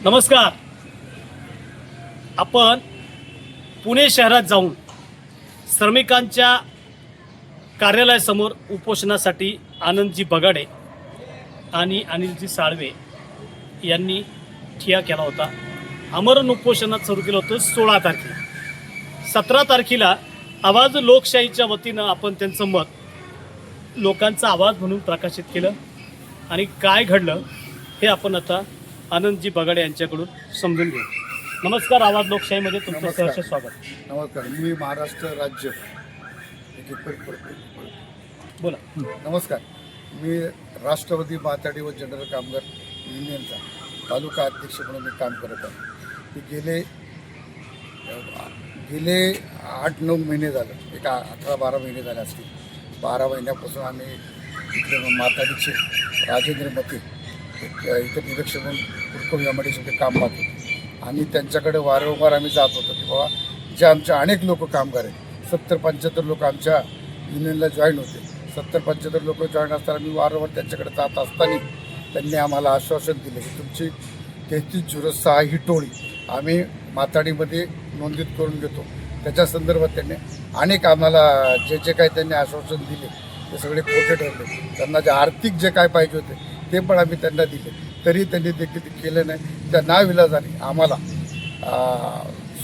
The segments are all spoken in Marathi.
नमस्कार. आपण पुणे शहरात जाऊन श्रमिकांच्या कार्यालयासमोर उपोषणासाठी आनंदजी बगाडे आणि अनिलजी साळवे यांनी ठिय्या केला होता. आमरण उपोषणात सुरू केलं होतं 16 तारखेला. 17 तारखेला आवाज लोकशाहीच्या वतीनं आपण त्यांचं मत लोकांचा आवाज म्हणून प्रकाशित केलं आणि काय घडलं हे आपण आता आनंदजी बगाडे यांच्याकडून समजून घेऊ. नमस्कार. आवाज लोकशाहीमध्ये तुमचं सहर्ष स्वागत. नमस्कार. मी महाराष्ट्र राज्य बोला. नमस्कार. मी राष्ट्रवादी माथाडी व जनरल कामगार युनियनचा तालुका अध्यक्ष म्हणून मी काम करत आहे. गेले 8-9 महिने झाले, एक 18-12 महिने झाले असतील. 12 महिन्यापासून आम्ही इथे माथाडीचे राजेंद्र मते इथं निरीक्षक म्हणून कुरकुम यामध्ये काम पाहत होतो आणि त्यांच्याकडे वारंवार आम्ही जात होतो की बाबा जे आमचे अनेक लोक कामगार आहेत, 70-75 लोक आमच्या युनियनला जॉईन होते. 70-75 लोक जॉईन असताना मी वारंवार त्यांच्याकडे जात असताना त्यांनी आम्हाला आश्वासन दिले की तुमची 3306 ही टोळी आम्ही माथाडीमध्ये नोंदीत करून घेतो. त्याच्या संदर्भात त्यांनी अनेक आम्हाला जे काही त्यांनी आश्वासन दिले ते सगळे खोटे ठरले. त्यांना जे आर्थिक जे काय पाहिजे होते ते पण आम्ही त्यांना दिले, तरी त्यांनी देखील ते केलं नाही. त्या नाविलाजाने आम्हाला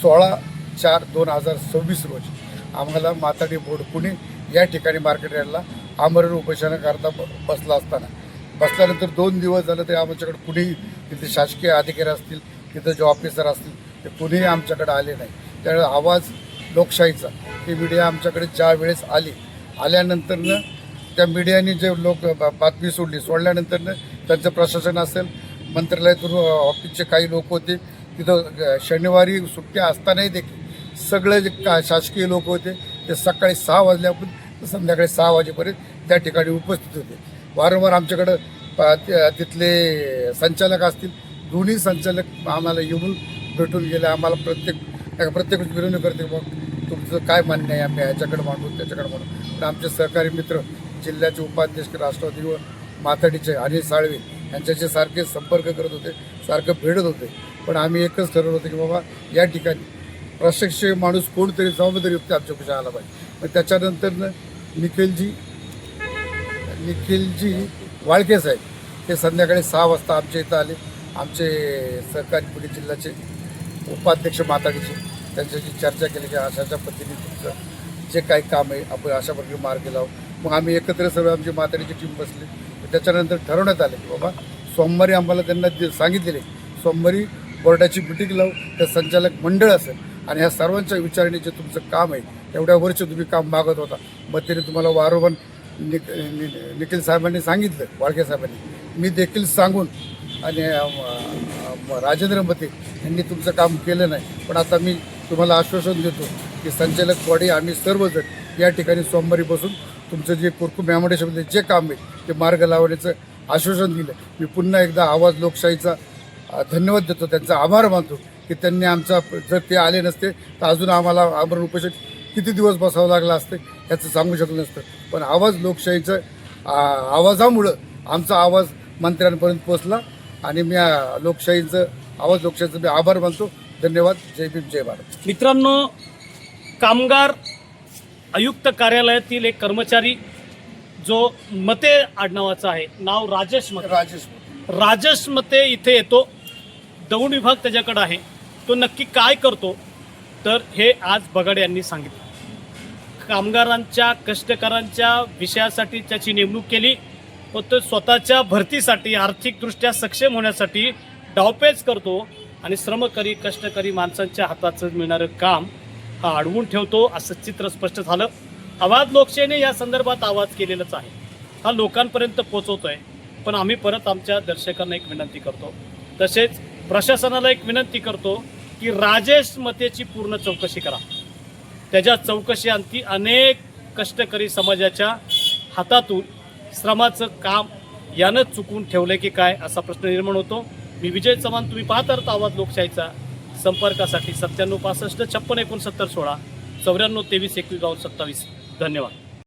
16/4/2026 रोजी आम्हाला माथाडी बोर्ड पुणे या ठिकाणी मार्केट यार्डला आमरण उपोषणाकरता बसल्यानंतर 2 दिवस झालं तरी आमच्याकडे कुणीही तिथे शासकीय अधिकारी असतील, तिथं जे ऑफिसर असतील ते कुणीही आमच्याकडे आले नाही. त्यावेळेस आवाज लोकशाहीचा ही मीडिया आमच्याकडे ज्या वेळेस आल्यानंतरनं त्या मीडियाने जे लोक बातमी सोडल्यानंतरनं त्यांचं प्रशासन असेल, मंत्रालयातून ऑफिसचे काही लोक होते तिथं शनिवारी सुट्ट्या असतानाही देखील सगळे जे शासकीय लोक होते ते सकाळी 6 वाजल्यापासून संध्याकाळी 6 वाजेपर्यंत त्या ठिकाणी उपस्थित होते. वारंवार आमच्याकडं तिथले संचालक असतील, दोन्ही संचालक आम्हाला येऊन भेटून गेले. आम्हाला प्रत्येक विनंती करते मग तुमचं काय म्हणणं आहे, आम्ही ह्याच्याकडे मांडू त्याच्याकडे मांडू. पण आमचे सहकारी मित्र जिल्ह्याचे उपाध्यक्ष राष्ट्रवादी व माथाडीचे अनिल साळवे यांच्याशी सारखे संपर्क करत होते, सारखं भेटत होते. पण आम्ही एकच ठरवलं होतं की बाबा या ठिकाणी प्रशिक्षक माणूस कोणतरी जबाबदारीयुक्त आमच्यापाशी आला पाहिजे. मग त्याच्यानंतरनं निखिलजी वाळके साहेब हे संध्याकाळी 6 वाजता आमच्या इथं आले. आमचे सहकारी पुणे जिल्ह्याचे उपाध्यक्ष माथाडीचे त्यांच्याशी चर्चा केली की अशा पद्धतीने तुमचं जे काही काम आहे आपण अशा प्रकारे मार्गी लावू. मग आम्ही एकत्र सर्व आमची माथाडीची टीम बसली. त्याच्यानंतर ठरवण्यात आलं की बाबा सोमवारी आम्हाला त्यांना सांगितलेले सोमवारी बोर्डाची मिटिंग लावू, त्या संचालक मंडळ असेल आणि ह्या सर्वांच्या विचारणे जे तुमचं काम आहे एवढ्या वर्ष तुम्ही काम मागत होता, मग त्याने तुम्हाला वारंवार निखिल साहेबांनी सांगितलं, वाळके साहेबांनी मी देखील सांगून आणि राजेंद्र मते यांनी तुमचं काम केलं नाही. पण आता मी तुम्हाला आश्वासन देतो की संचालक बॉडी आम्ही सर्वजण या ठिकाणी सोमवारी बसून तुमचं जे कुरकुम यामध्ये जे काम आहे ते मार्ग लावण्याचं आश्वासन दिलं. मी पुन्हा एकदा आवाज लोकशाहीचा धन्यवाद देतो, त्यांचा आभार मानतो की त्यांनी आमचा जर ते आले नसते तर अजून आम्हाला आमरण उपोषण किती दिवस बसावं लागलं असतं याचं सांगू शकलं नसतं. पण आवाज लोकशाहीचं आवाजामुळं आमचा आवाज मंत्र्यांपर्यंत पोचला आणि मी आवाज लोकशाहीचा मी आभार मानतो. धन्यवाद. जय भीम, जय भारत. मित्रांनो, कामगार आयुक्त कार्यालयातील एक कर्मचारी जो मते आडनावाचा आहे, नाव राजेश मते इथे येतो. दौंड विभाग त्याच्याकडे आहे. तो नक्की काय करतो तर हे आज बगाडे यांनी सांगितलं. कामगारांच्या कष्टकऱ्यांच्या विषयासाठी त्याची नेमणूक केली, पण तो स्वतःच्या भरतीसाठी आर्थिकदृष्ट्या सक्षम होण्यासाठी डावपेच करतो आणि श्रमकरी कष्टकरी माणसांच्या हाताचं मिळणारं काम हा अडवून ठेवतो, असं चित्र स्पष्ट झालं. आवाज लोकशाहीने या संदर्भात आवाज केलेलाच आहे, हा लोकांपर्यंत पोचवतोय. पण आम्ही परत आमच्या दर्शकांना एक विनंती करतो, तसेच प्रशासनाला एक विनंती करतो की राजेश मतेची पूर्ण चौकशी करा. त्याच्या चौकशीअंती अनेक कष्टकरी समाजाच्या हातातून श्रमाचं काम यानं चुकून ठेवलं की काय असा प्रश्न निर्माण होतो. मी विजय चव्हाण, तुम्ही पाहत आहात आवाज लोकशाहीचा. संपर्कासाठी 97 65 56 69 16 94 23 21 27. धन्यवाद.